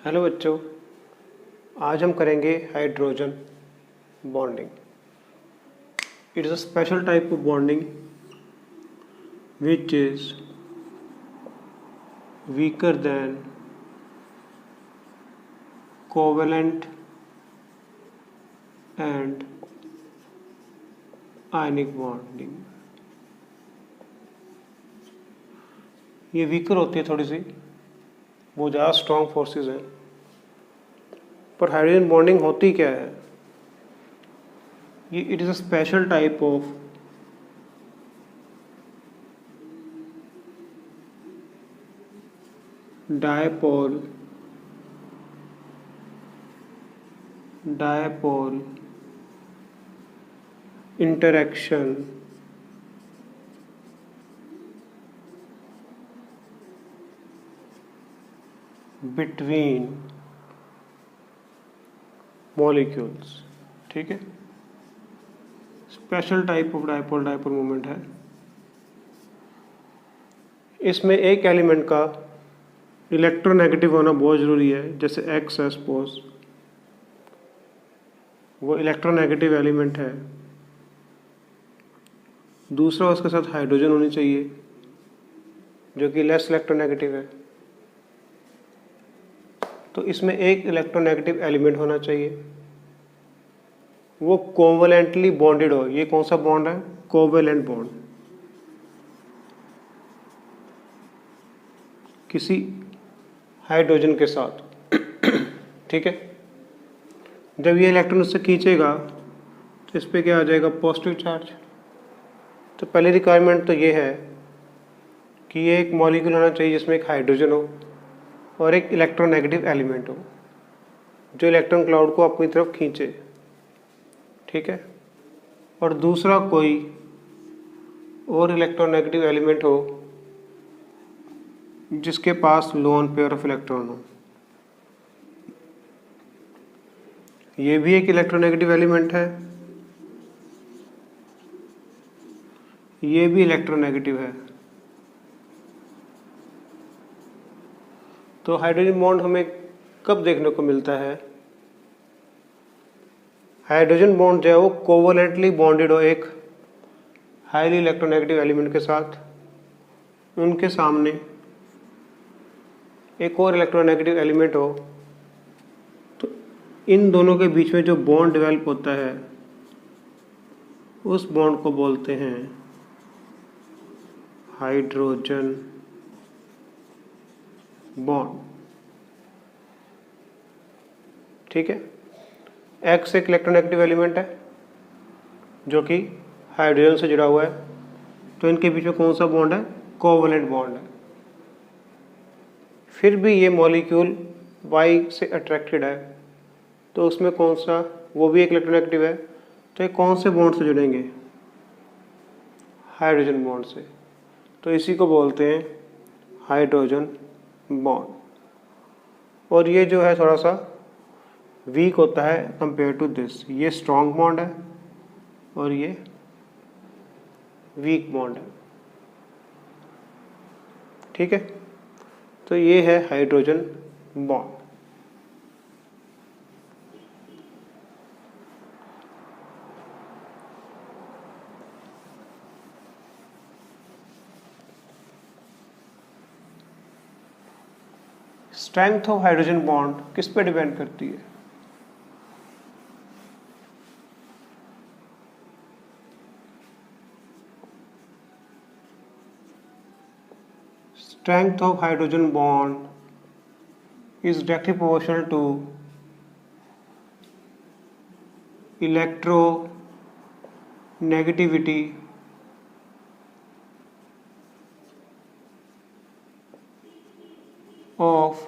Hello बच्चों, आज हम करेंगे hydrogen bonding. It is a special type of bonding which is weaker than covalent and ionic bonding। ये weaker होती है थोड़ी सी, वो ज़्यादा स्ट्रॉन्ग फोर्सेस हैं। पर हाइड्रोजन बॉन्डिंग होती क्या है? ये it is a special type of dipole interaction between molecules। ठीक है, special type of dipole moment है। इसमें एक एलिमेंट का इलेक्ट्रोनेगेटिव होना बहुत ज़रूरी है। जैसे एक्स है, सपोज वो इलेक्ट्रोनेगेटिव एलिमेंट है। दूसरा उसके साथ हाइड्रोजन होनी चाहिए जो कि लेस इलेक्ट्रोनेगेटिव है। तो इसमें एक इलेक्ट्रोनेगेटिव एलिमेंट होना चाहिए, वो कोवलेंटली बॉन्डेड हो। ये कौन सा बॉन्ड है? Covalent bond. किसी हाइड्रोजन के साथ। ठीक है, जब ये इलेक्ट्रॉन उससे खींचेगा तो इस पर क्या आ जाएगा? Positive charge. तो पहली रिक्वायरमेंट तो ये है कि ये एक मॉलिक्यूल होना चाहिए जिसमें एक हाइड्रोजन हो और एक इलेक्ट्रोनेगेटिव एलिमेंट हो जो इलेक्ट्रॉन क्लाउड को अपनी तरफ खींचे। ठीक है, और दूसरा कोई और इलेक्ट्रोनेगेटिव एलिमेंट हो जिसके पास लोन पेयर ऑफ इलेक्ट्रॉन हो। ये भी एक इलेक्ट्रोनेगेटिव एलिमेंट है, ये भी इलेक्ट्रोनेगेटिव है। तो हाइड्रोजन बॉन्ड हमें कब देखने को मिलता है? हाइड्रोजन बॉन्ड जो है वो कोवलेंटली बॉन्डेड हो एक हाईली इलेक्ट्रोनेगेटिव एलिमेंट के साथ, उनके सामने एक और इलेक्ट्रोनेगेटिव एलिमेंट हो, तो इन दोनों के बीच में जो बॉन्ड डेवलप होता है उस बॉन्ड को बोलते हैं हाइड्रोजन बॉन्ड। ठीक है, एक्स एक इलेक्ट्रोनेगेटिव एलिमेंट है जो कि हाइड्रोजन से जुड़ा हुआ है, तो इनके बीच में कौन सा बॉन्ड है? कोवलेंट बॉन्ड है। फिर भी ये मॉलिक्यूल वाई से अट्रैक्टेड है, तो उसमें कौन सा? वो भी एक इलेक्ट्रोनेगेटिव है, तो ये कौन से बॉन्ड से जुड़ेंगे? हाइड्रोजन बॉन्ड से। तो इसी को बोलते हैं हाइड्रोजन बॉन्ड। और ये जो है थोड़ा सा वीक होता है कंपेयर टू दिस। ये स्ट्रॉन्ग बॉन्ड है और ये वीक बॉन्ड है। ठीक है, तो ये है hydrogen bond. Strength of hydrogen bond किस पे डिपेंड करती है? Strength of hydrogen bond is directly proportional to electronegativity of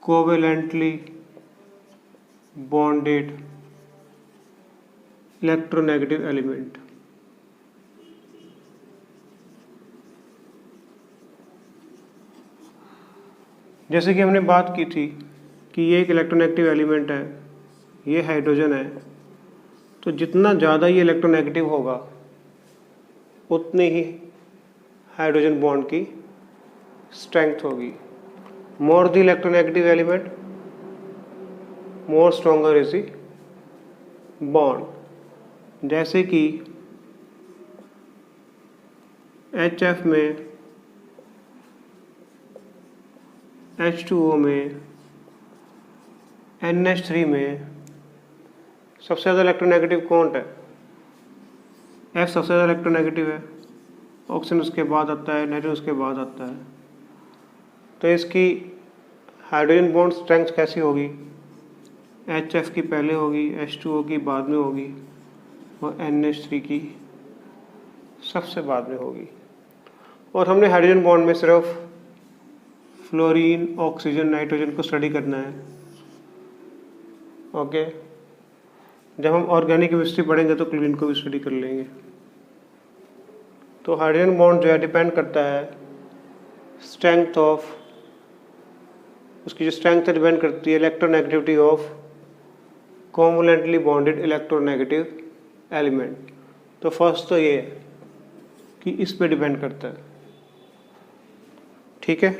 covalently bonded electronegative element। जैसे कि हमने बात की थी कि ये एक इलेक्ट्रोनेगेटिव एलिमेंट है, ये हाइड्रोजन है, तो जितना ज़्यादा ये इलेक्ट्रोनेगेटिव होगा उतनी ही हाइड्रोजन बॉन्ड की स्ट्रेंथ होगी। More the electronegative element more stronger is the bond. जैसे कि HF में, H2O में, NH3 में सबसे ज़्यादा इलेक्ट्रोनेगेटिव कौन है? F सबसे ज़्यादा इलेक्ट्रोनेगेटिव है, ऑक्सीजन उसके बाद आता है, नाइट्रोजन उसके बाद आता है। तो इसकी हाइड्रोजन बॉन्ड स्ट्रेंथ कैसी होगी? HF की पहले होगी, H2O की बाद में होगी और NH3 की सबसे बाद में होगी। और हमने हाइड्रोजन बॉन्ड में सिर्फ फ्लोरीन, ऑक्सीजन, नाइट्रोजन को स्टडी करना है। ओके, जब हम ऑर्गेनिक केमिस्ट्री पढ़ेंगे तो क्लोरीन को भी स्टडी कर लेंगे। तो हाइड्रोजन बॉन्ड जो है डिपेंड करता है स्ट्रेंथ ऑफ, उसकी जो स्ट्रेंथ डिपेंड करती है electronegativity of covalently bonded electronegative element. तो फर्स्ट तो ये है कि इस पे डिपेंड करता है। ठीक है,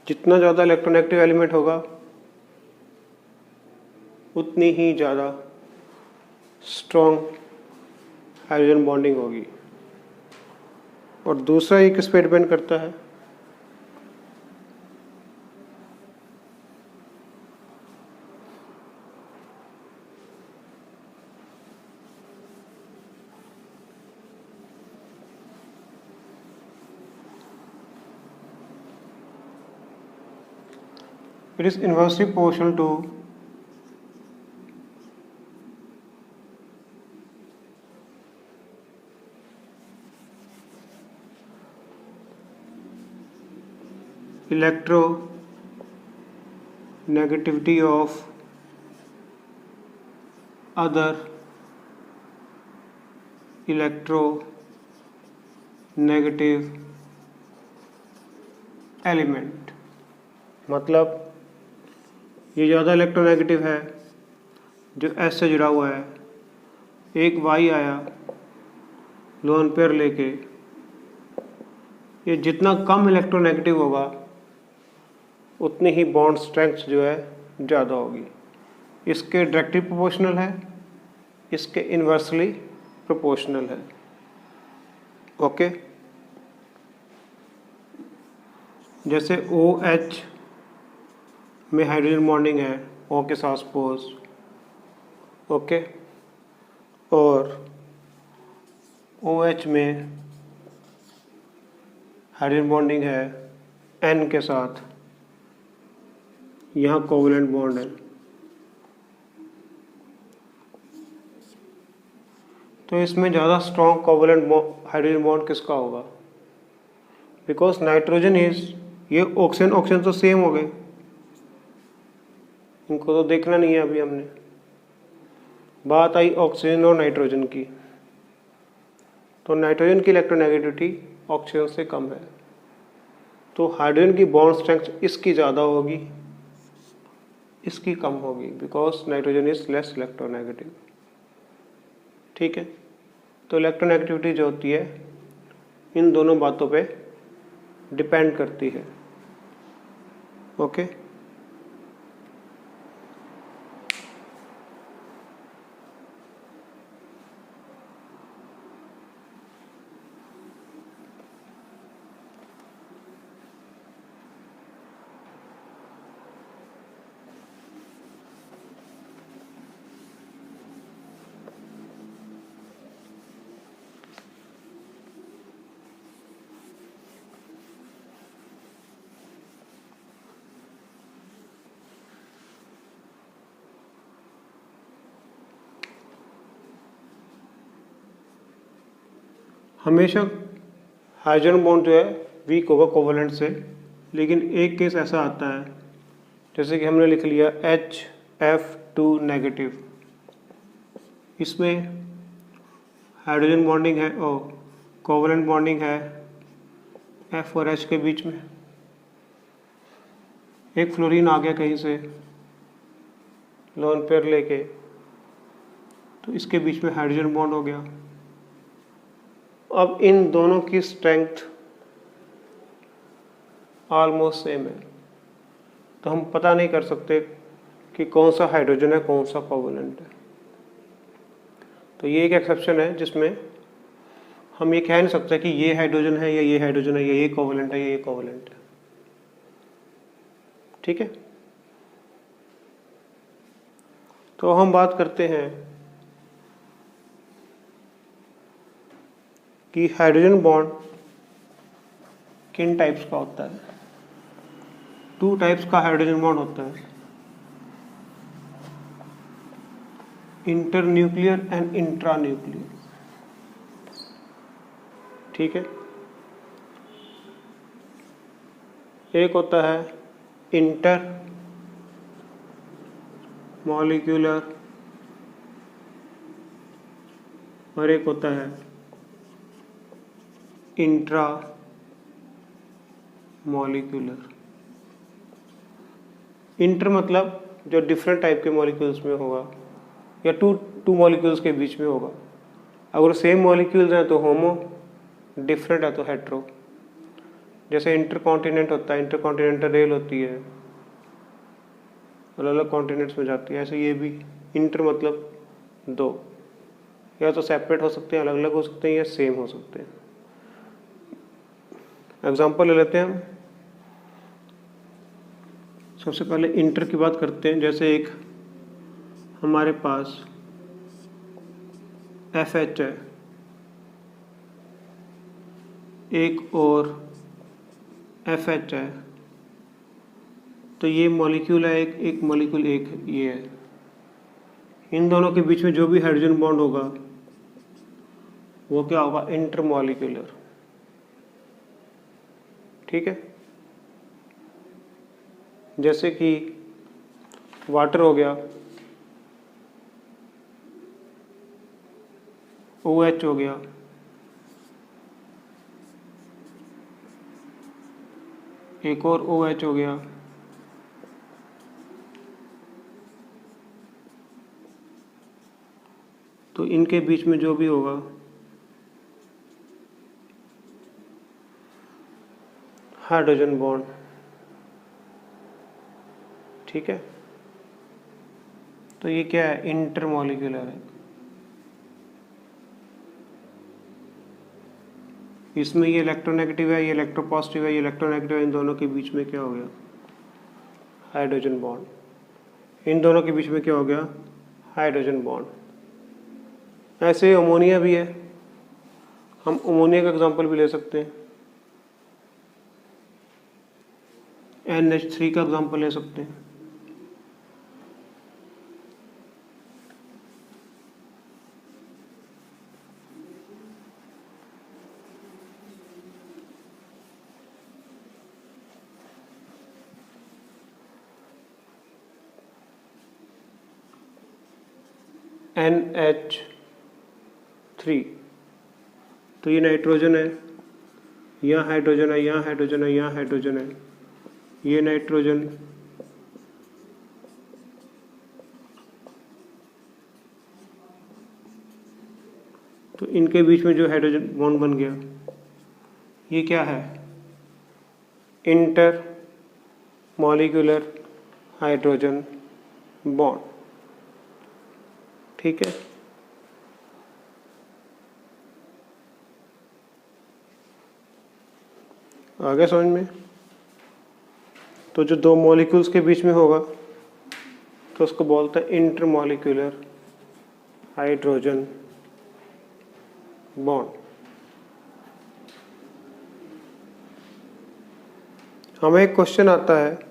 जितना ज़्यादा इलेक्ट्रोनेगेटिव एलिमेंट होगा उतनी ही ज़्यादा स्ट्रॉन्ग हाइड्रोजन बॉन्डिंग होगी। और दूसरा ये किस पे डिपेंड करता है? It is inversely proportional to electronegativity of other electronegative element। मतलब ये ज़्यादा इलेक्ट्रोनेगेटिव है जो S से जुड़ा हुआ है। एक Y आया लोन पेयर लेके, ये जितना कम इलेक्ट्रोनेगेटिव होगा उतनी ही बॉन्ड स्ट्रेंथ जो है ज़्यादा होगी। इसके डायरेक्टली प्रोपोर्शनल है, इसके इन्वर्सली प्रोपोर्शनल है। ओके, जैसे OH में हाइड्रोजन बॉन्डिंग है O के साथ सपोज, ओके, और OH में हाइड्रोजन बॉन्डिंग है N के साथ, यहाँ कोवैलेंट बॉन्ड है। तो इसमें ज़्यादा स्ट्रॉन्ग कोवैलेंट हाइड्रोजन बॉन्ड किसका होगा? बिकॉज नाइट्रोजन इज, ये ऑक्सीजन ऑक्सीजन तो सेम हो गए, इनको तो देखना नहीं है अभी हमने। बात आई ऑक्सीजन और नाइट्रोजन की, तो नाइट्रोजन की इलेक्ट्रोनेगेटिविटी ऑक्सीजन से कम है, तो हाइड्रोजन की बॉन्ड स्ट्रेंथ इसकी ज़्यादा होगी, इसकी कम होगी, because nitrogen is less electronegative. ठीक है, तो इलेक्ट्रोनेगेटिविटी जो होती है इन दोनों बातों पे डिपेंड करती है। ओके, हमेशा हाइड्रोजन बॉन्ड जो है वीक होगा कोवैलेंट से, लेकिन एक केस ऐसा आता है जैसे कि हमने लिख लिया HF2 नेगेटिव, इसमें हाइड्रोजन बॉन्डिंग है और कोवैलेंट बॉन्डिंग है F और H के बीच में। एक फ्लोरीन आ गया कहीं से लोन पेयर लेके, तो इसके बीच में हाइड्रोजन बॉन्ड हो गया। अब इन दोनों की स्ट्रेंथ ऑलमोस्ट सेम है, तो हम पता नहीं कर सकते कि कौन सा हाइड्रोजन है कौन सा कोवेलेंट है। तो ये एक एक्सेप्शन है जिसमें हम ये कह नहीं सकते कि ये हाइड्रोजन है या ये हाइड्रोजन है या ये कोवेलेंट है या ये कोवेलेंट है। ठीक है, तो हम बात करते हैं कि हाइड्रोजन बॉन्ड किन टाइप्स का होता है। 2 टाइप्स का हाइड्रोजन बॉन्ड होता है, इंटरन्यूक्लियर एंड इंट्रान्यूक्लियर। ठीक है, एक होता है इंटर मॉलिक्यूलर और एक होता है इंट्रा मॉलिक्यूलर। इंटर मतलब जो डिफरेंट टाइप के मॉलिक्यूल्स में होगा या टू मॉलिक्यूल्स के बीच में होगा। अगर सेम मॉलिक्यूल्स हैं तो होमो, डिफरेंट है तो हेट्रो। जैसे इंटरकॉन्टिनेंट होता है, इंटरकॉन्टिनेंटल रेल होती है, अलग अलग कॉन्टिनेंट्स में जाती है। ऐसे ये भी इंटर मतलब 2, या तो सेपरेट हो सकते हैं, अलग अलग हो सकते हैं, या सेम हो सकते हैं। एग्जाम्पल ले लेते हैं हम। सबसे पहले इंटर की बात करते हैं। जैसे एक हमारे पास FH है, एक और FH है, तो ये मॉलिक्यूल है, एक मॉलिक्यूल एक ये है। इन दोनों के बीच में जो भी हाइड्रोजन बॉन्ड होगा वो क्या होगा, इंटरमॉलिक्यूलर। ठीक है, जैसे कि वाटर हो गया, OH हो गया, एक और OH हो गया, तो इनके बीच में जो भी होगा हाइड्रोजन बॉन्ड। ठीक है, तो ये क्या है, इंटरमॉलिक्यूलर है। इसमें ये इलेक्ट्रोनेगेटिव है, ये इलेक्ट्रोपॉजिटिव है, ये इलेक्ट्रोनेगेटिव है। इन दोनों के बीच में क्या हो गया, हाइड्रोजन बॉन्ड। इन दोनों के बीच में क्या हो गया, हाइड्रोजन बॉन्ड। ऐसे अमोनिया भी है, हम अमोनिया का एग्जांपल भी ले सकते हैं, NH3 का एग्जांपल ले सकते हैं। NH3, तो ये नाइट्रोजन है, यहाँ हाइड्रोजन है, यहाँ हाइड्रोजन है, यहाँ हाइड्रोजन है, ये नाइट्रोजन, तो इनके बीच में जो हाइड्रोजन बॉन्ड बन गया ये क्या है, इंटर मॉलिक्यूलर हाइड्रोजन बॉन्ड। ठीक है, आगे समझ में। तो जो 2 मॉलिक्यूल्स के बीच में होगा तो उसको बोलते हैं इंटरमॉलिक्यूलर हाइड्रोजन बॉन्ड। हमें एक क्वेश्चन आता है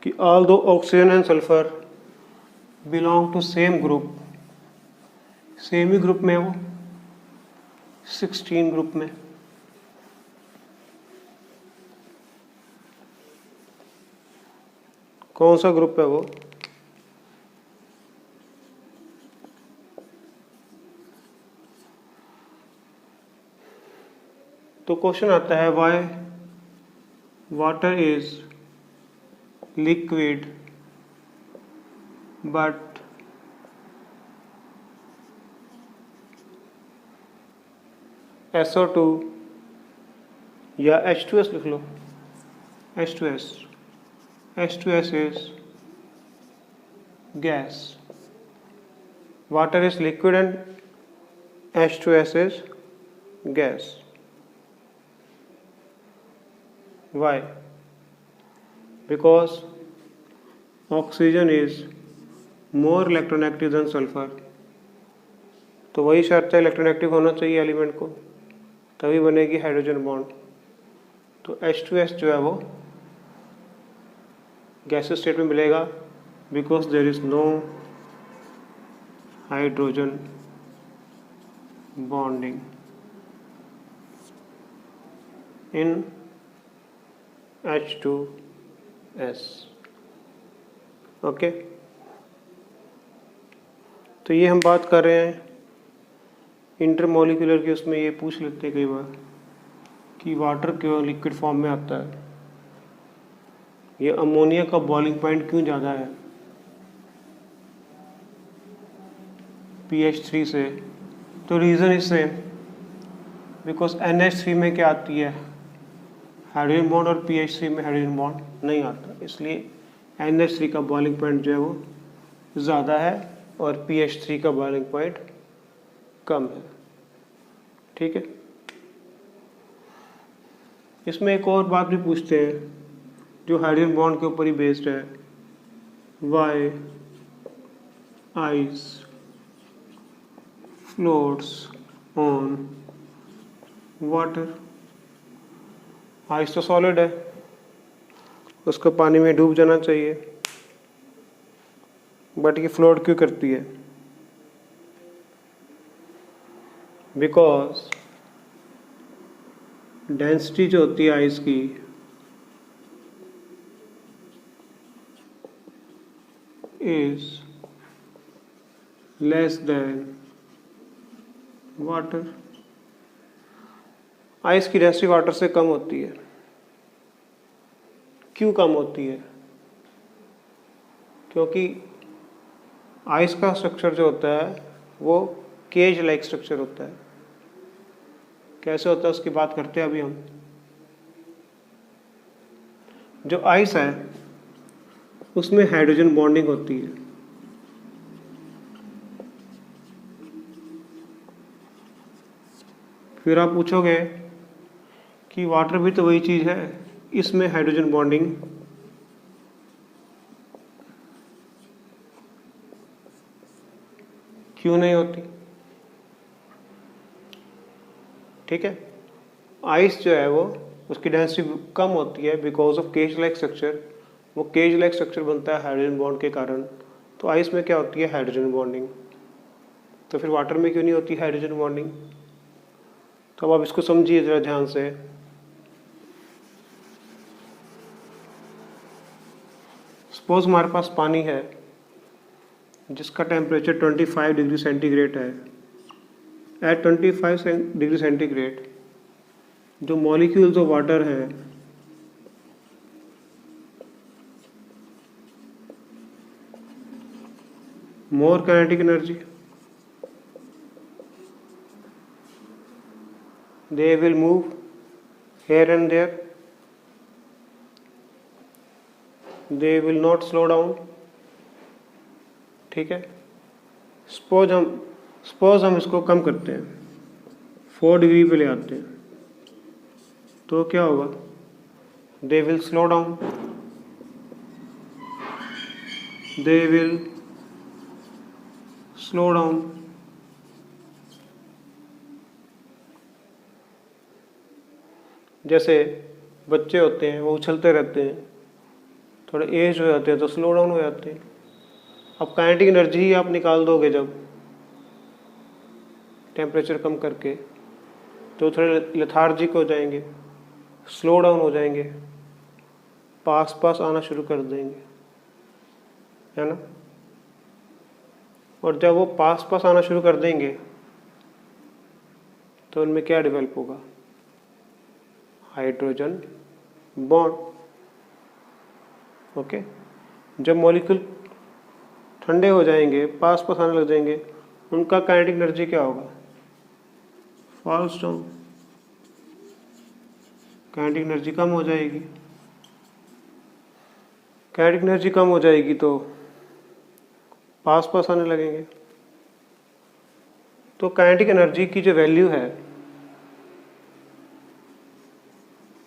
कि although oxygen and sulphur belong to same group, same ही ग्रुप में है वो, 16 ग्रुप में, कौन सा ग्रुप है वो, तो क्वेश्चन आता है why water is liquid but SO2 या H2S लिख लो, H2S is gas, water is liquid and H2S is gas. Why? Because oxygen is more electronegative than sulfur. तो वही शर्त है, इलेक्ट्रोनेगेटिव होना चाहिए एलिमेंट को, तभी बनेगी हाइड्रोजन बॉन्ड। तो H2S जो है वो गैसेस स्टेट में मिलेगा, because there is no hydrogen bonding in H2S। Okay, तो ये हम बात कर रहे हैं इंटरमोलिकुलर की। उसमें ये पूछ लेते हैं कई बार कि वाटर क्यों लिक्विड फॉर्म में आता है, ये अमोनिया का बॉइलिंग पॉइंट क्यों ज़्यादा है pH 3 से। तो reason is same, because NH3 में क्या आती है, हाइड्रोजन बॉन्ड, और pH 3 में हाइड्रोजन बॉन्ड नहीं आता, इसलिए NH3 का बॉइलिंग पॉइंट जो है वो ज़्यादा है और pH 3 का बॉइलिंग पॉइंट कम है। ठीक है, इसमें एक और बात भी पूछते हैं जो हाइड्रोजन बॉन्ड के ऊपर ही बेस्ड है, why ice floats on water. Ice तो सॉलिड है, उसको पानी में डूब जाना चाहिए, बट ये फ्लोट क्यों करती है, बिकॉज डेंसिटी जो होती है आइस की is less than water. Ice की डेंसिटी वाटर से कम होती है। क्यों कम होती है? क्योंकि आइस का स्ट्रक्चर जो होता है वो केज लाइक स्ट्रक्चर होता है। कैसे होता है उसकी बात करते हैं अभी हम। जो आइस है उसमें हाइड्रोजन बॉन्डिंग होती है। फिर आप पूछोगे कि वाटर भी तो वही चीज़ है, इसमें हाइड्रोजन बॉन्डिंग क्यों नहीं होती? ठीक है, आइस जो है वो उसकी डेंसिटी कम होती है because of cage like structure. वो केज लाइक स्ट्रक्चर बनता है हाइड्रोजन बॉन्ड के कारण। तो आइस में क्या होती है? Hydrogen bonding. तो फिर वाटर में क्यों नहीं होती हाइड्रोजन बॉन्डिंग? तो अब आप इसको समझिए जरा ध्यान से। सपोज हमारे पास पानी है जिसका टेम्परेचर 25 डिग्री सेंटीग्रेड है। एट 25 डिग्री सेंटीग्रेड जो मॉलिक्यूल्स ऑफ वाटर हैं more kinetic energy, they will move here and there, they will not slow down। ठीक है, सपोज हम इसको कम करते हैं, 4 डिग्री पे ले आते हैं, तो क्या होगा? they will slow down, they will slow down। जैसे बच्चे होते हैं वो उछलते रहते हैं, थोड़े एज हो जाते हैं तो स्लो डाउन हो जाते हैं। अब काइनेटिक एनर्जी ही आप निकाल दोगे जब टेम्परेचर कम करके, तो थोड़े लेथार्जिक हो जाएंगे, स्लो डाउन हो जाएंगे, पास आना शुरू कर देंगे, है ना। और जब वो पास आना शुरू कर देंगे तो उनमें क्या डेवलप होगा? Hydrogen bond. ओके, जब मॉलिक्यूल ठंडे हो जाएंगे, पास आने लग जाएंगे, उनका काइनेटिक एनर्जी क्या होगा? Falls down. काइनेटिक एनर्जी कम हो जाएगी। काइनेटिक एनर्जी कम हो जाएगी तो पास पास आने लगेंगे। तो काइनेटिक एनर्जी की जो वैल्यू है,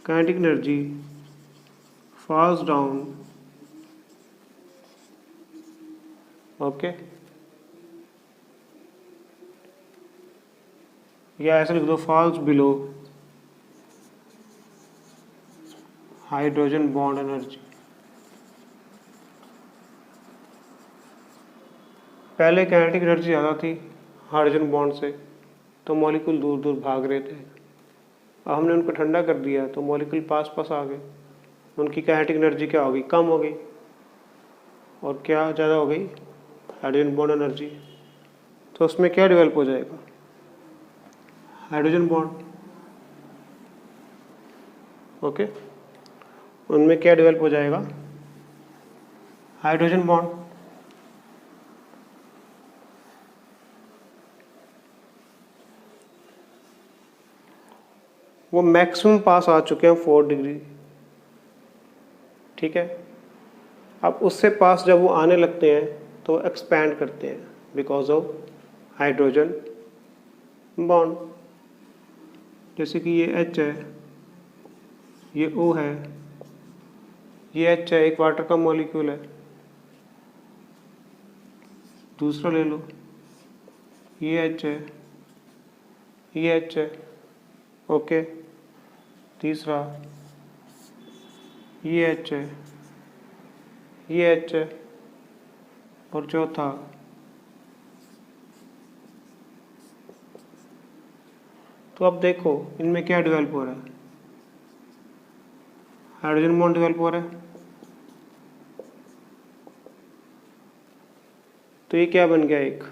kinetic energy falls down, okay, या ऐसे लिख दो falls below hydrogen bond energy. पहले काइनेटिक एनर्जी ज़्यादा थी हाइड्रोजन बॉन्ड से, तो मॉलिक्यूल दूर दूर भाग रहे थे। अब हमने उनको ठंडा कर दिया तो मॉलिक्यूल पास पास आ गए, उनकी काइनेटिक एनर्जी क्या हो गई, कम हो गई। और क्या ज़्यादा हो गई, हाइड्रोजन बॉन्ड एनर्जी। तो उसमें क्या डेवलप हो जाएगा, हाइड्रोजन बॉन्ड, ओके। उनमें क्या डेवलप हो जाएगा, हाइड्रोजन बॉन्ड। वो मैक्सिमम पास आ चुके हैं 4 डिग्री, ठीक है। अब उससे पास जब वो आने लगते हैं तो एक्सपैंड करते हैं बिकॉज ऑफ हाइड्रोजन बॉन्ड। जैसे कि ये H है, ये O है, ये H है, एक वाटर का मॉलिक्यूल है। दूसरा ले लो, ये H है, ये H है, ओके। तीसरा ये H है, ये H है, और चौथा तो अब देखो इनमें क्या डेवलप हो रहा है, हाइड्रोजन बॉन्ड डेवलप हो रहा है। तो ये क्या बन गया, एक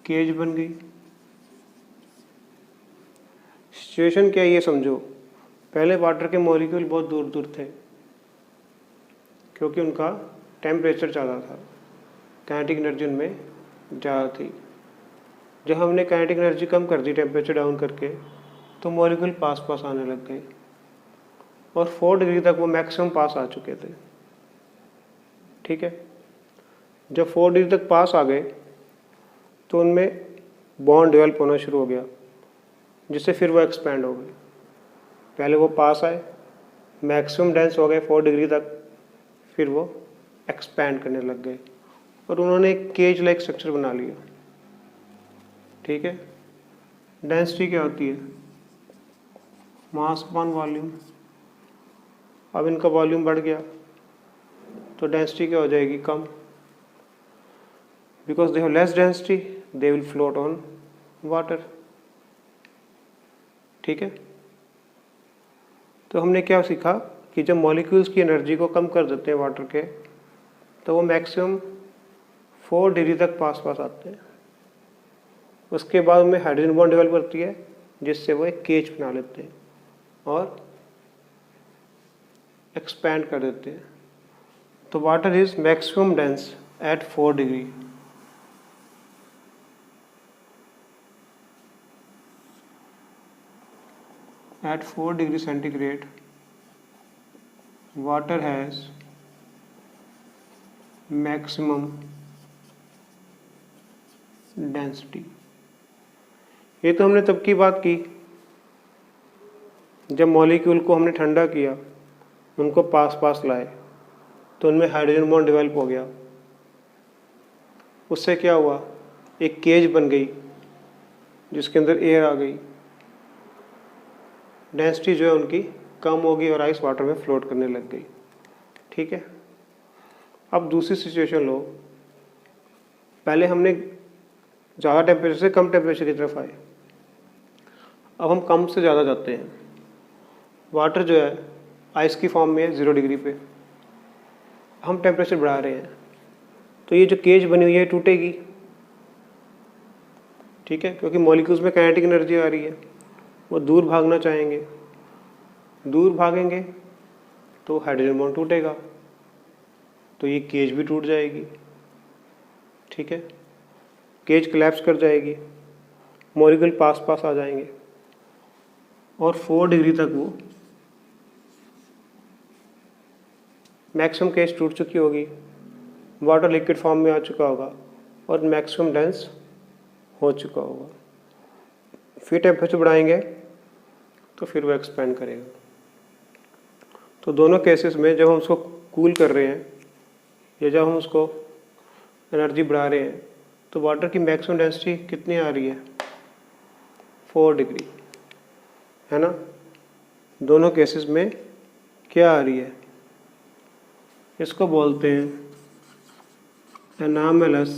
केज बन गई। सिचुएशन क्या है ये समझो, पहले वाटर के मॉलिक्यूल बहुत दूर दूर थे क्योंकि उनका टेम्परेचर ज़्यादा था, काइनेटिक एनर्जी उनमें ज़्यादा थी। जब हमने काइनेटिक एनर्जी कम कर दी टेम्परेचर डाउन करके, तो मॉलिक्यूल पास पास आने लग गए और 4 डिग्री तक वो मैक्सिमम पास आ चुके थे, ठीक है। जब 4 डिग्री तक पास आ गए तो उनमें बॉन्ड डेवलप होना शुरू हो गया, जिससे फिर वो एक्सपैंड हो गए। पहले वो पास आए, मैक्सिमम डेंस हो गए 4 डिग्री तक, फिर वो एक्सपैंड करने लग गए और उन्होंने एक केज लाइक स्ट्रक्चर बना लिया, ठीक है। डेंसिटी क्या होती है, मास अपॉन वॉल्यूम। अब इनका वॉल्यूम बढ़ गया तो डेंसिटी क्या हो जाएगी, कम। Because they have less density they will float on water, ठीक है। तो हमने क्या सीखा कि जब मॉलिक्यूल्स की एनर्जी को कम कर देते हैं वाटर के, तो वो मैक्सिमम 4 डिग्री तक पास पास आते हैं। उसके बाद में हाइड्रोजन बॉन्ड डेवलप करती है, जिससे वो एक केज बना लेते हैं और एक्सपैंड कर देते हैं। तो water is maximum dense at 4 degree. At 4 degree centigrade, water has maximum density। ये तो हमने तब की बात की जब मॉलिक्यूल को हमने ठंडा किया, उनको पास पास लाए, तो उनमें हाइड्रोजन बॉन्ड डेवलप हो गया। उससे क्या हुआ, एक केज बन गई जिसके अंदर एयर आ गई, डेंसिटी जो है उनकी कम हो गई और आइस वाटर में फ्लोट करने लग गई, ठीक है। अब दूसरी सिचुएशन लो, पहले हमने ज़्यादा टेम्परेचर से कम टेम्परेचर की तरफ आए, अब हम कम से ज़्यादा जाते हैं। वाटर जो है आइस की फॉर्म में है 0 डिग्री पे, हम टेम्परेचर बढ़ा रहे हैं, तो ये जो केज बनी हुई है टूटेगी, ठीक है, क्योंकि मॉलिक्यूल्स में काइनेटिक एनर्जी आ रही है, वो दूर भागना चाहेंगे, दूर भागेंगे तो हाइड्रोजन बॉन्ड टूटेगा, तो ये केज भी टूट जाएगी, ठीक है। केज कोलैप्स कर जाएगी, मॉलिक्यूल पास पास आ जाएंगे और 4 डिग्री तक वो मैक्सिमम केस टूट चुकी होगी, वाटर लिक्विड फॉर्म में आ चुका होगा और मैक्सिमम डेंस हो चुका होगा। फिर टेम्परेचर बढ़ाएंगे तो फिर वो एक्सपेंड करेगा। तो दोनों केसेस में जब हम उसको कूल कर रहे हैं या जब हम उसको एनर्जी बढ़ा रहे हैं तो वाटर की मैक्सिमम डेंसिटी कितनी आ रही है, 4 डिग्री, है ना। दोनों केसेस में क्या आ रही है, इसको बोलते हैं एनामलस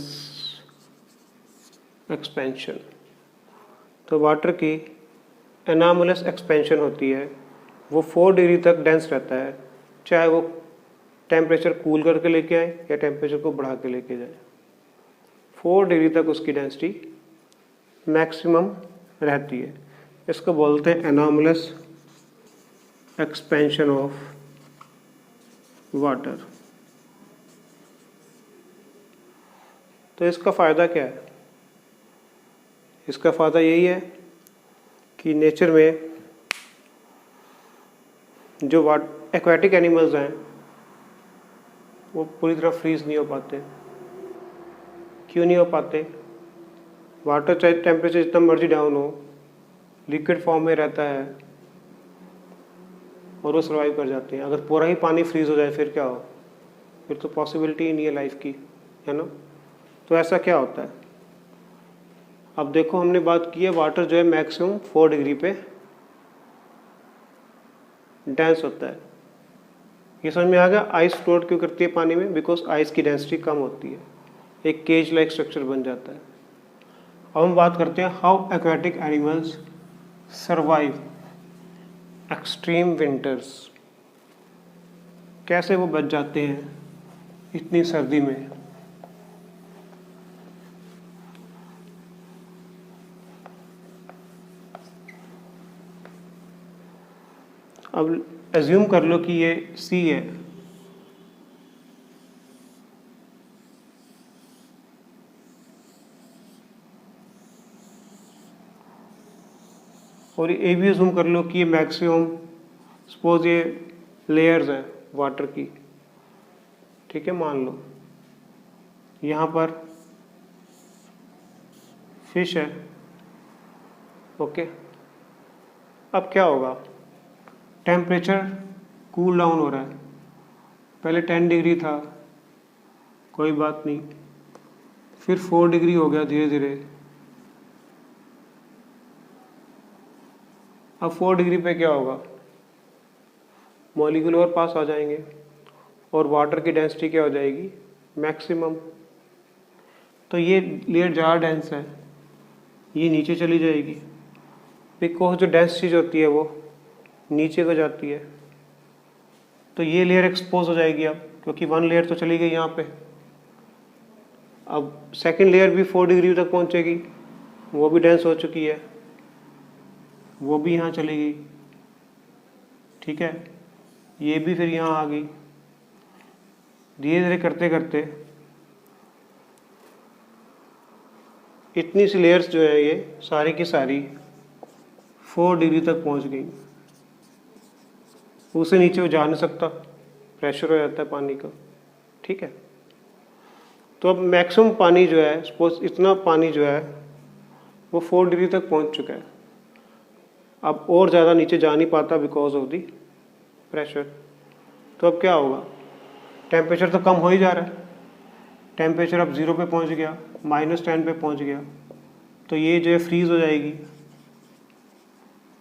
एक्सपेंशन। तो वाटर की एनामलस एक्सपेंशन होती है, वो 4 डिग्री तक डेंस रहता है, चाहे वो टेम्परेचर कूल करके लेके आए या टेम्परेचर को बढ़ा के लेके जाए। 4 डिग्री तक उसकी डेंसिटी मैक्सिमम रहती है। इसको बोलते हैं एनामलस एक्सपेंशन ऑफ वाटर। तो इसका फ़ायदा क्या है? इसका फ़ायदा यही है कि नेचर में जो एक्वाटिक एनिमल्स हैं वो पूरी तरह फ्रीज नहीं हो पाते। क्यों नहीं हो पाते? वाटर चाहे टेम्परेचर जितना मर्जी डाउन हो, लिक्विड फॉर्म में रहता है और वो सर्वाइव कर जाते हैं। अगर पूरा ही पानी फ्रीज हो जाए फिर क्या हो? फिर तो पॉसिबिलिटी ही नहीं है लाइफ की, है ना। तो ऐसा क्या होता है? अब देखो, हमने बात की है वाटर जो है मैक्सिमम 4 डिग्री पे डेंस होता है। ये समझ में आ गया आइस फ्लोट क्यों करती है पानी में? बिकॉज आइस की डेंसिटी कम होती है, एक केज लाइक स्ट्रक्चर बन जाता है। अब हम बात करते हैं how aquatic animals survive extreme winters. कैसे वो बच जाते हैं इतनी सर्दी में। अब एज्यूम कर लो कि ये सी है, और ये भी एज्यूम कर लो कि ये मैक्सिमम, सपोज ये लेयर्स हैं वाटर की, ठीक है। मान लो यहाँ पर फिश है, ओके। अब क्या होगा? टेम्परेचर कूल डाउन हो रहा है, पहले 10 डिग्री था, कोई बात नहीं, फिर 4 डिग्री हो गया धीरे धीरे। अब 4 डिग्री पे क्या होगा? मॉलिक्यूल और पास आ जाएंगे और वाटर की डेंसिटी क्या हो जाएगी? मैक्सिमम। तो ये लेयर ज़्यादा डेंस है, ये नीचे चली जाएगी, बिकॉज जो डेंस चीज़ होती है वो नीचे को जाती है। तो ये लेयर एक्सपोज हो जाएगी अब, क्योंकि 1 लेयर तो चली गई यहाँ पे। अब सेकंड लेयर भी 4 डिग्री तक पहुँचेगी, वो भी डेंस हो चुकी है, वो भी यहाँ चली गई, ठीक है। ये भी फिर यहाँ आ गई। धीरे धीरे करते करते इतनी सी लेयर्स जो है ये सारी की सारी 4 डिग्री तक पहुँच गई। उससे नीचे वो जा नहीं सकता, प्रेशर हो जाता है पानी का, ठीक है। तो अब मैक्सिमम पानी जो है, सपोज इतना पानी जो है वो 4 डिग्री तक पहुंच चुका है। अब और ज़्यादा नीचे जा नहीं पाता बिकॉज ऑफ दी प्रेशर। तो अब क्या होगा? टेम्परेचर तो कम हो ही जा रहा है, टेम्परेचर अब 0 पे पहुंच गया, -10 पे पहुंच गया। तो ये जो है फ्रीज हो जाएगी,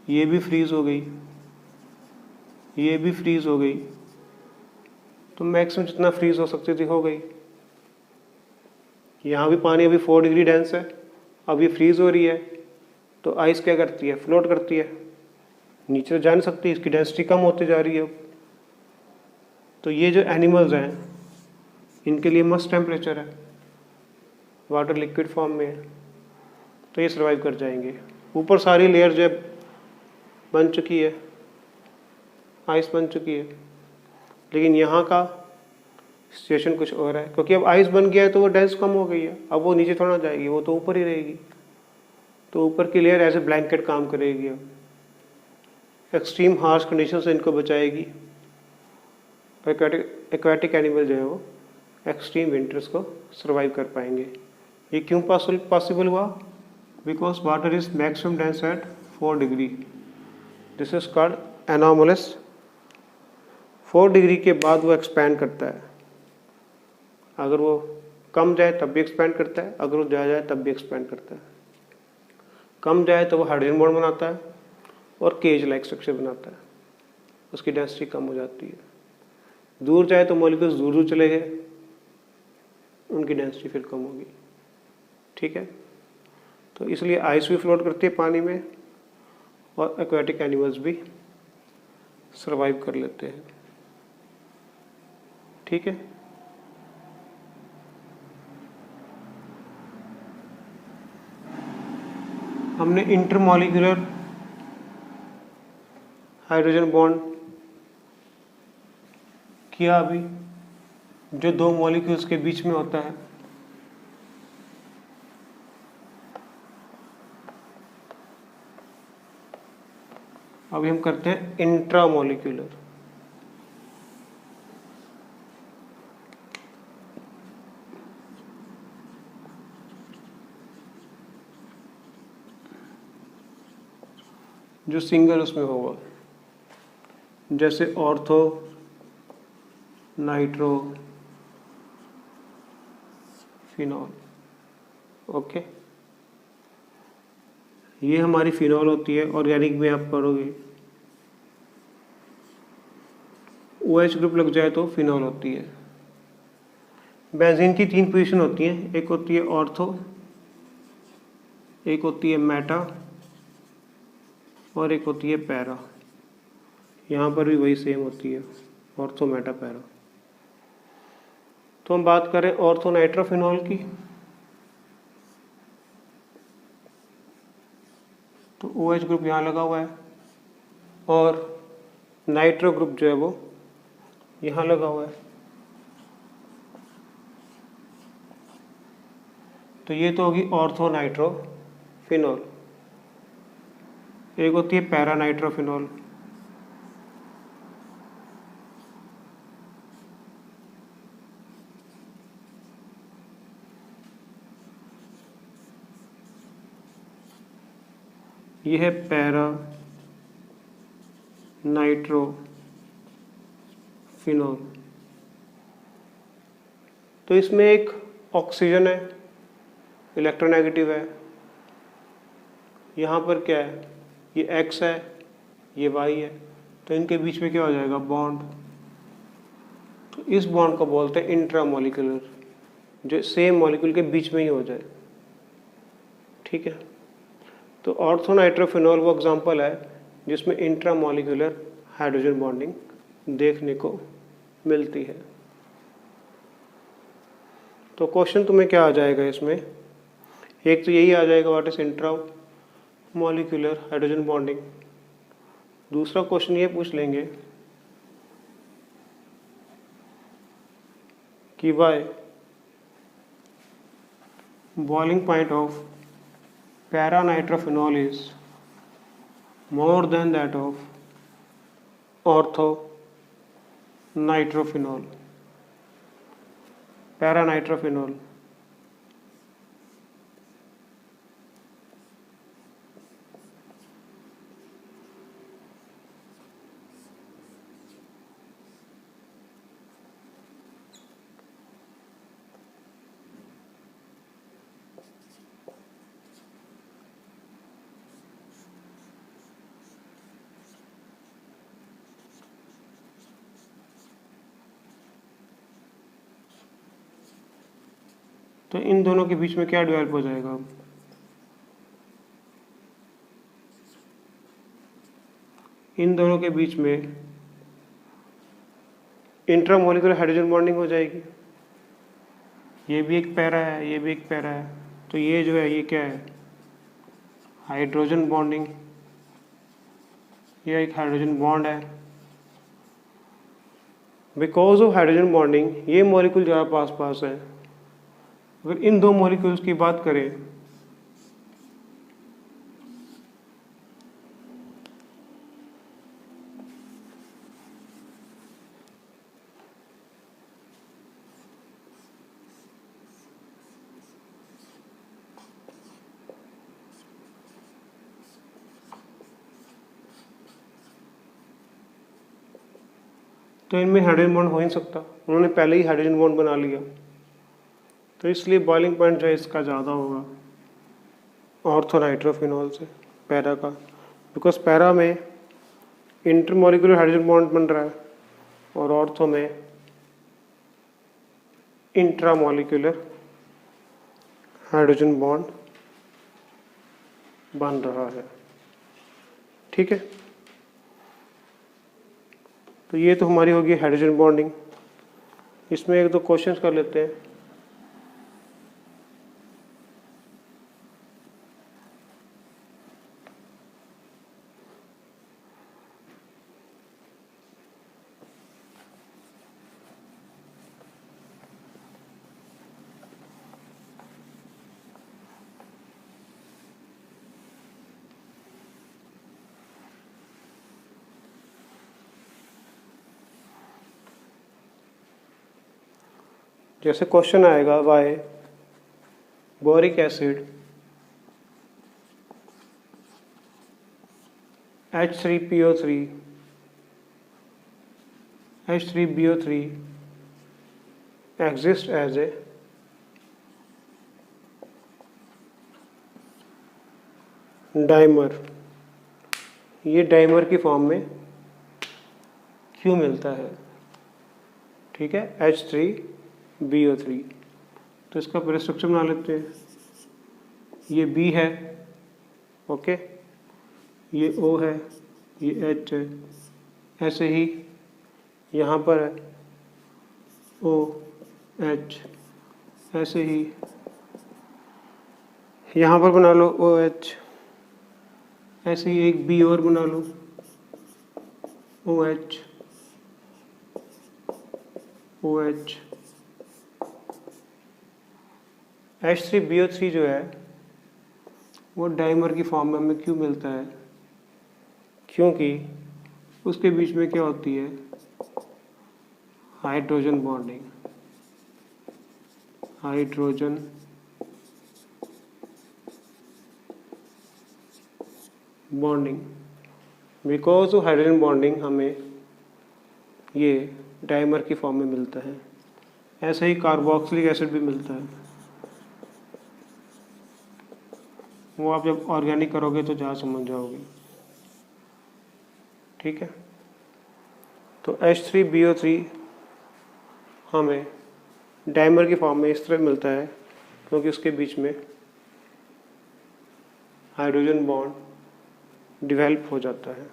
ये भी फ्रीज हो गई, ये भी फ्रीज हो गई। तो मैक्सिमम जितना फ्रीज हो सकती थी हो गई। यहाँ भी पानी अभी 4 डिग्री डेंस है, अब ये फ्रीज हो रही है। तो आइस क्या करती है? फ्लोट करती है, नीचे तो जा नहीं सकती, इसकी डेंसिटी कम होती जा रही है। तो ये जो एनिमल्स हैं इनके लिए मस्ट टेम्परेचर है, वाटर लिक्विड फॉर्म में है, तो ये सर्वाइव कर जाएंगे। ऊपर सारी लेयर जो बन चुकी है, आइस बन चुकी है, लेकिन यहाँ का सिचुएशन कुछ और है, क्योंकि अब आइस बन गया है तो वो डेंस कम हो गई है। अब वो नीचे थोड़ा जाएगी, वो तो ऊपर ही रहेगी। तो ऊपर की लेयर एज ए ब्लैंकेट काम करेगी अब, एक्सट्रीम हार्श कंडीशन से इनको बचाएगी। एक्वाटिक एनिमल जो है वो एक्सट्रीम विंटर्स को सर्वाइव कर पाएंगे। ये क्यों पॉसिबल हुआ? Because water is maximum dense at 4 degree. This is called anomalous. 4 degree के बाद वो एक्सपैंड करता है। अगर वो कम जाए तब भी एक्सपैंड करता है, अगर वो ज़्यादा जाए तब भी एक्सपैंड करता है। कम जाए तो वो हाइड्रोजन बॉन्ड बनाता है और केज लाइक स्ट्रक्चर बनाता है, उसकी डेंसिटी कम हो जाती है। दूर जाए तो मॉलिक्यूल्स दूर दूर चले गए, उनकी डेंसिटी फिर कम होगी। ठीक है, तो इसलिए आइस भी फ्लोट करती है पानी में और एक्वाटिक एनिमल्स भी सर्वाइव कर लेते हैं। ठीक है, हमने इंटरमॉलिक्यूलर हाइड्रोजन बॉन्ड किया अभी, जो 2 मॉलिक्यूल्स के बीच में होता है। अभी हम करते हैं इंट्रामॉलिक्यूलर। जो सिंगल उसमें होगा, जैसे ऑर्थो, नाइट्रो, फिनॉल। ओके, ये हमारी फिनॉल होती है। ऑर्गेनिक में आप पढ़ोगे OH ग्रुप लग जाए तो फिनॉल होती है। बेंजीन की 3 पोजीशन होती हैं, एक होती है ऑर्थो, एक होती है मेटा और एक होती है पैरा। यहाँ पर भी वही सेम होती है, ऑर्थो, मेटा, पैरा। तो हम बात करें ऑर्थो नाइट्रोफिनॉल की, तो OH ग्रुप यहाँ लगा हुआ है और नाइट्रो ग्रुप जो है वो यहाँ लगा हुआ है। तो ये तो होगी ऑर्थो नाइट्रोफिनॉल। एक होती है पैरा नाइट्रोफिनॉल। ये है पैरा नाइट्रोफिनॉल। तो इसमें एक ऑक्सीजन है, इलेक्ट्रोनेगेटिव है। यहाँ पर क्या है, ये X है, ये Y है, तो इनके बीच में क्या हो जाएगा, बॉन्ड। तो इस बॉन्ड को बोलते हैं इंट्रामॉलिक्यूलर, जो सेम मॉलिक्यूल के बीच में ही हो जाए। ठीक है, तो ऑर्थो नाइट्रोफिनॉल वो एग्जांपल है जिसमें इंट्रामॉलिक्यूलर हाइड्रोजन बॉन्डिंग देखने को मिलती है। तो क्वेश्चन तुम्हें क्या आ जाएगा इसमें, एक तो यही आ जाएगा what is intramolecular hydrogen bonding. दूसरा क्वेश्चन ये पूछ लेंगे कि why boiling point of para-nitrophenol is more than that of ortho-nitrophenol. Para-nitrophenol तो इन दोनों के बीच में क्या डेवलप हो जाएगा, इन दोनों के बीच में इंट्रामोलिकुलर हाइड्रोजन बॉन्डिंग हो जाएगी। ये भी एक पैरा है, ये भी एक पैरा है, तो ये जो है ये क्या है, हाइड्रोजन बॉन्डिंग। ये एक हाइड्रोजन बॉन्ड है। बिकॉज ऑफ हाइड्रोजन बॉन्डिंग ये मॉलिक्यूल ज़्यादा पास पास है। अगर इन दो मॉलिक्यूल्स की बात करें तो इनमें हाइड्रोजन बॉन्ड हो ही नहीं सकता, उन्होंने पहले ही हाइड्रोजन बॉन्ड बना लिया, तो इसलिए बॉइलिंग पॉइंट जो है इसका ज़्यादा होगा ऑर्थोनाइट्रोफिनॉल से, पैरा का, बिकॉज पैरा में इंटरमॉलिक्यूलर हाइड्रोजन बॉन्ड बन रहा है और ऑर्थो में इंट्रामॉलिक्यूलर हाइड्रोजन बॉन्ड बन रहा है। ठीक है, तो ये तो हमारी होगी हाइड्रोजन बॉन्डिंग। इसमें एक दो क्वेश्चंस कर लेते हैं। जैसे क्वेश्चन आएगा why boric acid H3PO3 H3BO3 exist as a dimer, ये डाइमर की फॉर्म में क्यों मिलता है? ठीक है, H3BO3, तो इसका पूरा स्ट्रक्चर बना लेते हैं। ये B है, ओके, ये O है, ये H है, ऐसे ही यहाँ पर है OH, ऐसे ही यहाँ पर बना लो OH, ऐसे ही एक B और बना लो OH OH। H3BO3 जो है वो डाइमर की फॉर्म में हमें क्यों मिलता है? क्योंकि उसके बीच में क्या होती है? Hydrogen bonding, hydrogen bonding. Because of hydrogen bonding हमें ये डाइमर की फॉर्म में मिलता है। ऐसे ही कार्बोक्सिलिक एसिड भी मिलता है, वो आप जब ऑर्गेनिक करोगे तो ज़्यादा समझ जाओगे। ठीक है, तो H3BO3 हमें डाइमर की फॉर्म में इस तरह मिलता है क्योंकि उसके बीच में हाइड्रोजन बॉन्ड डिवेल्प हो जाता है।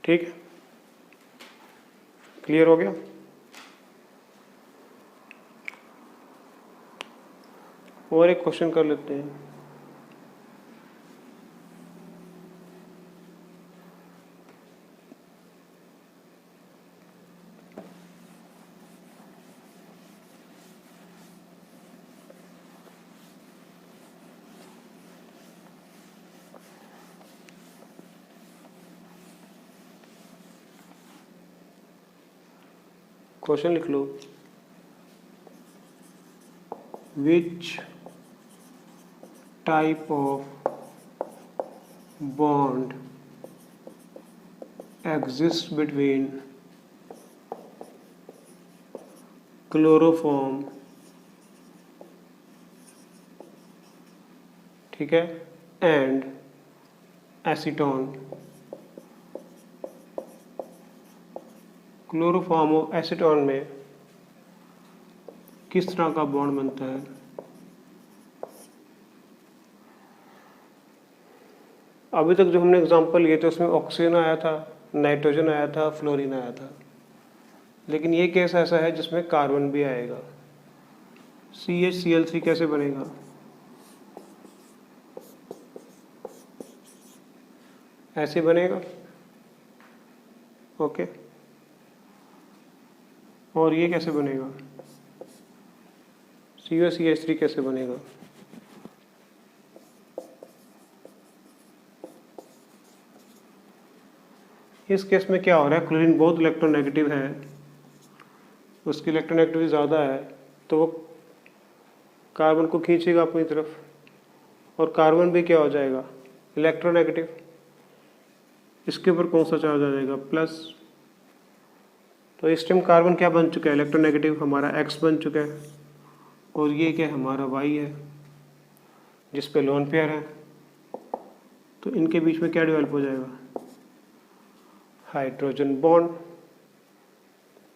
ठीक है, क्लियर हो गया? और एक क्वेश्चन कर लेते हैं। क्वेश्चन लिख लो, which type of bond exist between chloroform, ठीक है, एंड एसीटोन। क्लोरोफॉर्म और एसीटोन में किस तरह का बॉन्ड बनता है? अभी तक जो हमने एग्जांपल लिए थे उसमें ऑक्सीजन आया था, नाइट्रोजन आया था, फ्लोरीन आया था, लेकिन ये केस ऐसा है जिसमें कार्बन भी आएगा। CHCl3 कैसे बनेगा? ऐसे बनेगा, ओके। और ये कैसे बनेगा? COCH3 कैसे बनेगा? इस केस में क्या हो रहा है? क्लोरीन बहुत इलेक्ट्रोनेगेटिव है, उसकी इलेक्ट्रोनेगेटिविटी ज़्यादा है, तो वो कार्बन को खींचेगा अपनी तरफ, और कार्बन भी क्या हो जाएगा? इलेक्ट्रोनेगेटिव। इसके ऊपर कौन सा चार्ज आ जाएगा, प्लस। तो इस टाइम कार्बन क्या बन चुका है, इलेक्ट्रोनेगेटिव हमारा X बन चुका है, और ये क्या हमारा Y है जिस पे लोन पेयर है। तो इनके बीच में क्या डेवलप हो जाएगा, हाइड्रोजन बॉन्ड।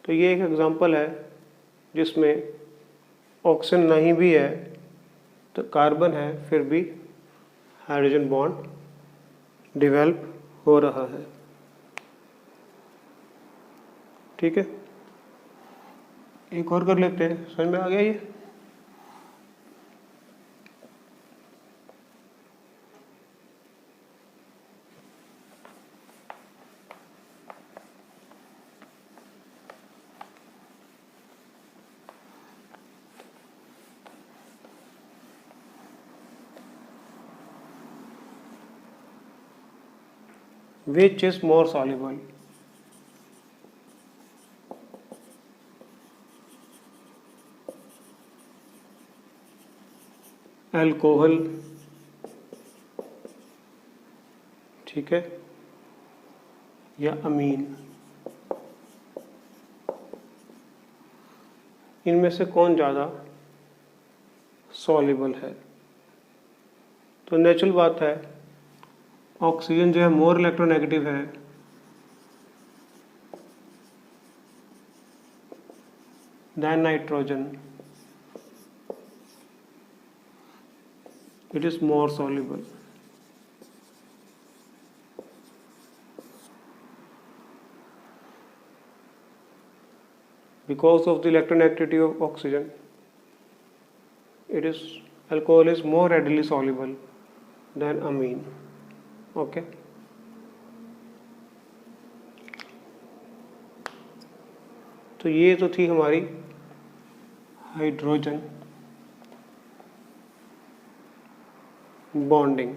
तो ये एक एग्जांपल है जिसमें ऑक्सीजन नहीं भी है तो कार्बन है, फिर भी हाइड्रोजन बॉन्ड डेवलप हो रहा है। ठीक है, एक और कर लेते हैं, समझ में आ गया ये। Which is more soluble? Alcohol, ठीक है, या अमीन, इनमें से कौन ज़्यादा सॉल्युबल है। तो नेचुरल बात है, ऑक्सीजन जो है मोर इलेक्ट्रोनेगेटिव है than nitrogen, it is more soluble. Because of the electronegativity of oxygen, alcohol is more readily soluble than amine. Okay. तो ये तो थी हमारी हाइड्रोजन बॉन्डिंग।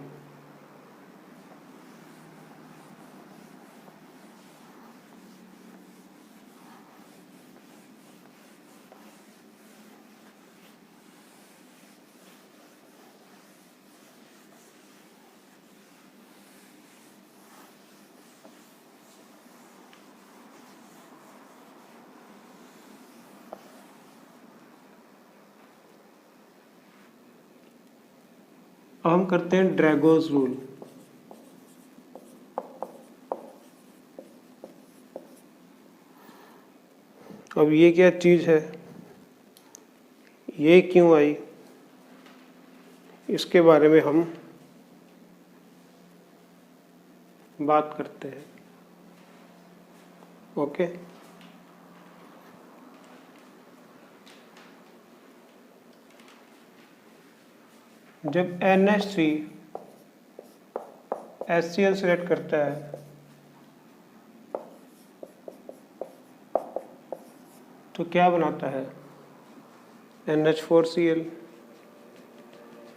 अब हम करते हैं ड्रैगोस रूल। अब ये क्या चीज़ है, ये क्यों आई, इसके बारे में हम बात करते हैं। ओके, जब NH3 HCl सेलेक्ट करता है तो क्या बनाता है, NH4Cl,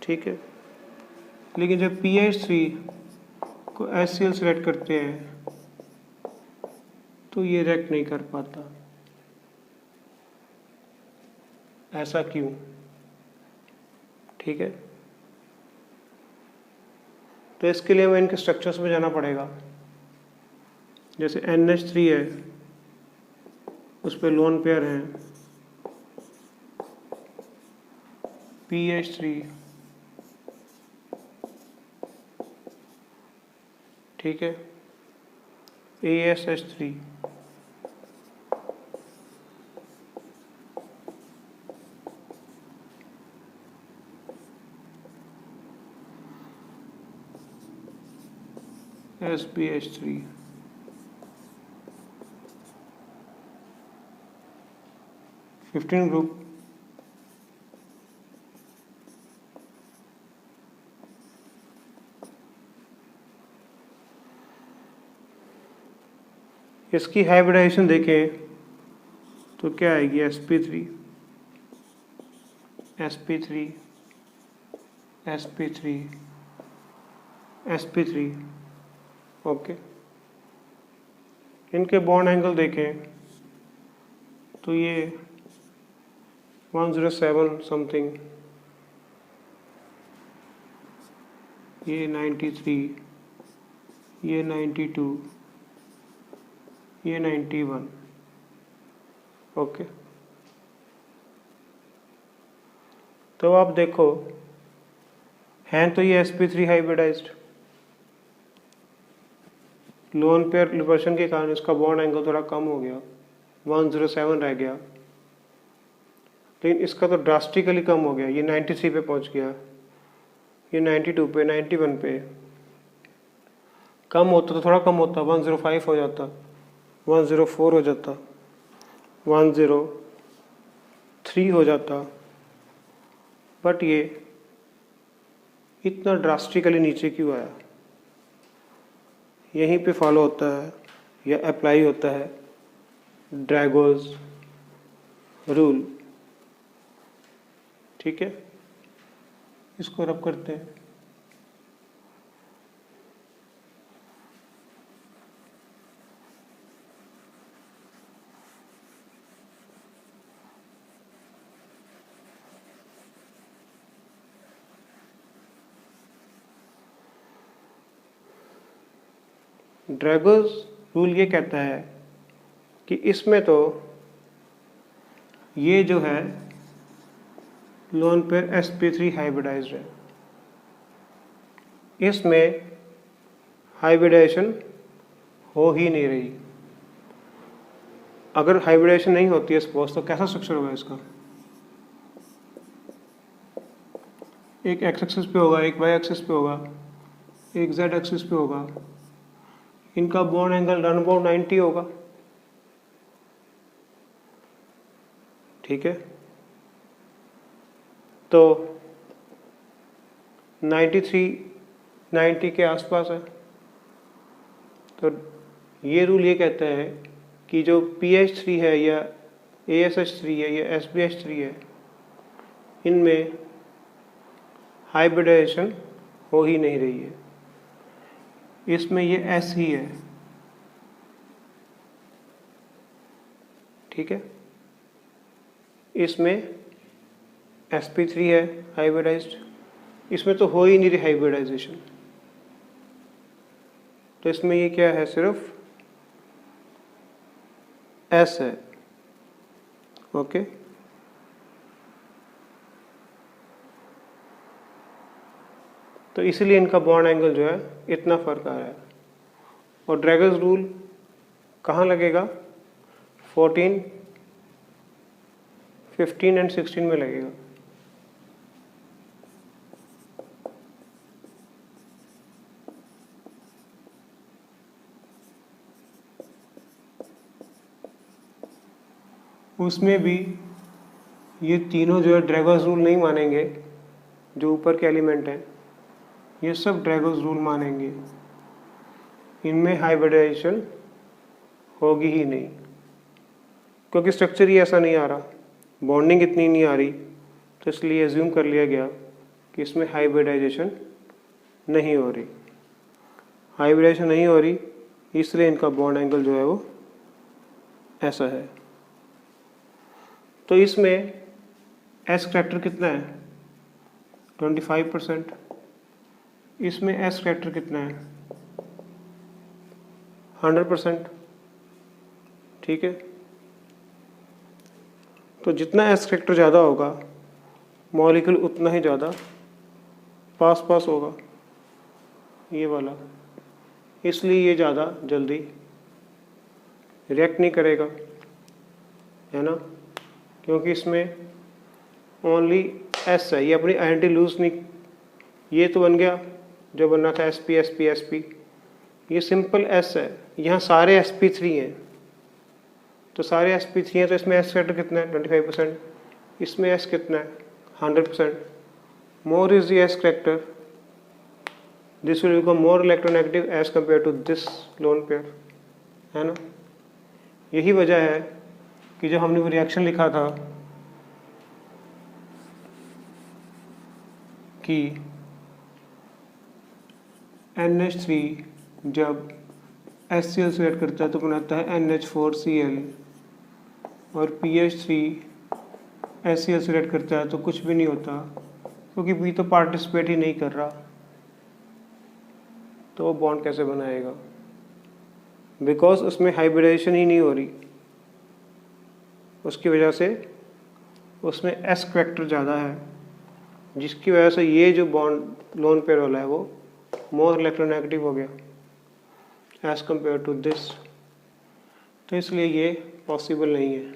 ठीक है। लेकिन जब PH3 को HCl सेलेक्ट करते हैं तो ये रिएक्ट नहीं कर पाता, ऐसा क्यों, ठीक है। तो इसके लिए हमें इनके स्ट्रक्चर्स में जाना पड़ेगा। जैसे NH3 है, उस पर लोन पेयर हैं PH3, ठीक है, ASH3, SPH3, फिफ्टीन ग्रुप। इसकी हाइब्रिडाइजेशन देखें तो क्या आएगी, sp3 sp3 sp3 sp3। Okay, इनके बॉन्ड एंगल देखें तो ये 107 समथिंग, ये 93, ये 92, ये 91। ओके, तो आप देखो हैं तो ये sp3 hybridised, lone pair reversion के कारण इसका बॉन्ड एंगल थोड़ा कम हो गया, 107 रह गया, लेकिन इसका तो ड्रास्टिकली कम हो गया, ये 93 पे पहुंच गया, ये 92 पे, 91 पे। कम होता तो थोड़ा कम होता, 105 हो जाता, 104 हो जाता, 103 हो जाता, बट ये इतना ड्रास्टिकली नीचे क्यों आया? यहीं पे फॉलो होता है या अप्लाई होता है ड्रैगोज रूल। ठीक है, इसको रब करते हैं। ड्रैगोज रूल ये कहता है कि इसमें तो ये जो है लोन पेयर sp3 हाइब्रिडाइज्ड है, इसमें हाइब्रिडाइजेशन हो ही नहीं रही। अगर हाइब्रिडाइजेशन नहीं होती है सपोज, तो कैसा स्ट्रक्चर होगा इसका? एक एक्स एक्सिस पे होगा, एक वाई एक्सिस पे होगा, एक जेड एक्सिस पे होगा, इनका बॉन्ड एंगल रन अबाउट 90 होगा। ठीक है, तो 93 90 के आसपास है। तो ये रूल ये कहता है कि जो PH3 है या ASH3 है या SBH3 है, इनमें हाइब्रिडाइजेशन हो ही नहीं रही है। इसमें ये S ही है। ठीक है, इसमें sp3 है हाइब्रिडाइज्ड, इसमें तो हो ही नहीं रही हाइब्रिडाइजेशन। तो इसमें ये क्या है? सिर्फ S है। ओके, तो इसीलिए इनका बॉन्ड एंगल जो है इतना फर्क आ रहा है। और ड्रैगोज रूल कहाँ लगेगा? 14, 15 एंड 16 में लगेगा। उसमें भी ये तीनों जो है ड्रैगोज रूल नहीं मानेंगे, जो ऊपर के एलिमेंट हैं ये सब ड्रैगोज रूल मानेंगे, इनमें हाइब्रिडाइजेशन होगी ही नहीं, क्योंकि स्ट्रक्चर ही ऐसा नहीं आ रहा, बॉन्डिंग इतनी नहीं आ रही, तो इसलिए एज्यूम कर लिया गया कि इसमें हाइब्रिडाइजेशन नहीं हो रही। हाइब्रिडाइजेशन नहीं हो रही, इसलिए इनका बॉन्ड एंगल जो है वो ऐसा है। तो इसमें S करैक्टर कितना है? 25%। इसमें S करैक्टर कितना है? 100%। ठीक है, तो जितना S करैक्टर ज़्यादा होगा मॉलिक्यूल उतना ही ज़्यादा पास पास होगा, ये वाला, इसलिए ये ज़्यादा जल्दी रिएक्ट नहीं करेगा, है ना, क्योंकि इसमें ओनली S है। ये अपनी आइडेंटिटी लूज नहीं, ये तो बन गया जो बनना था sp sp sp, ये सिंपल S है। यहाँ सारे sp3 हैं, तो सारे sp3 हैं, तो इसमें S फैक्टर कितना है? 25%। इसमें S कितना है? 100%। More is the S factor, this will become more electronegative as compare to this lone pair, है ना। यही वजह है कि जब हमने वो रिएक्शन लिखा था कि NH3 जब HCl से रिएक्ट करता है तो बनाता है NH4Cl, और PH3 HCl से रिएक्ट करता है तो कुछ भी नहीं होता, क्योंकि B तो पार्टिसिपेट ही नहीं कर रहा। तो वो बॉन्ड कैसे बनाएगा? बिकॉज उसमें हाइब्रिडाइजेशन ही नहीं हो रही, उसकी वजह से उसमें एस फैक्टर ज़्यादा है, जिसकी वजह से ये जो बॉन्ड लोन पेयर वाला है वो मोर इलेक्ट्रोनेगेटिव हो गया एज कंपेयर टू दिस। तो इसलिए ये पॉसिबल नहीं है।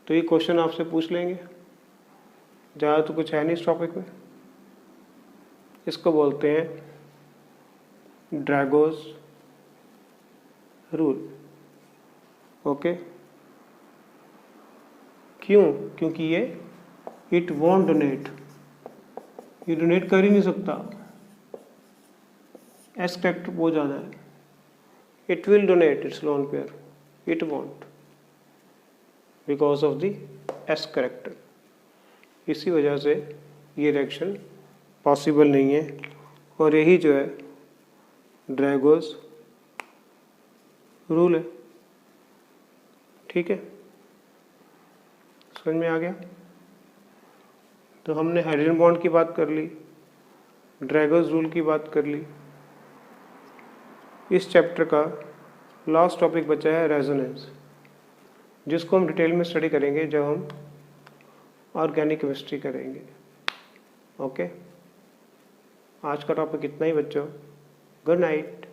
तो ये क्वेश्चन आपसे पूछ लेंगे, ज़्यादा तो कुछ है नहीं इस टॉपिक में। इसको बोलते हैं ड्रैगोज रूल। ओके, क्यों? क्योंकि ये इट वॉन्ट डोनेट, ये डोनेट कर ही नहीं सकता, एस फैक्टर बहुत ज़्यादा है। It will donate it's lone pair, it won't, because of the S character. इसी वजह से ये रिएक्शन पॉसिबल नहीं है, और यही जो है ड्रैगोज रूल है। ठीक है, समझ में आ गया? तो हमने हाइड्रोजन बॉन्ड की बात कर ली, ड्रैगोज रूल की बात कर ली। इस चैप्टर का लास्ट टॉपिक बचा है रेजोनेंस, जिसको हम डिटेल में स्टडी करेंगे जब हम ऑर्गेनिक केमिस्ट्री करेंगे। ओके, आज का टॉपिक इतना ही बच्चों। Good night.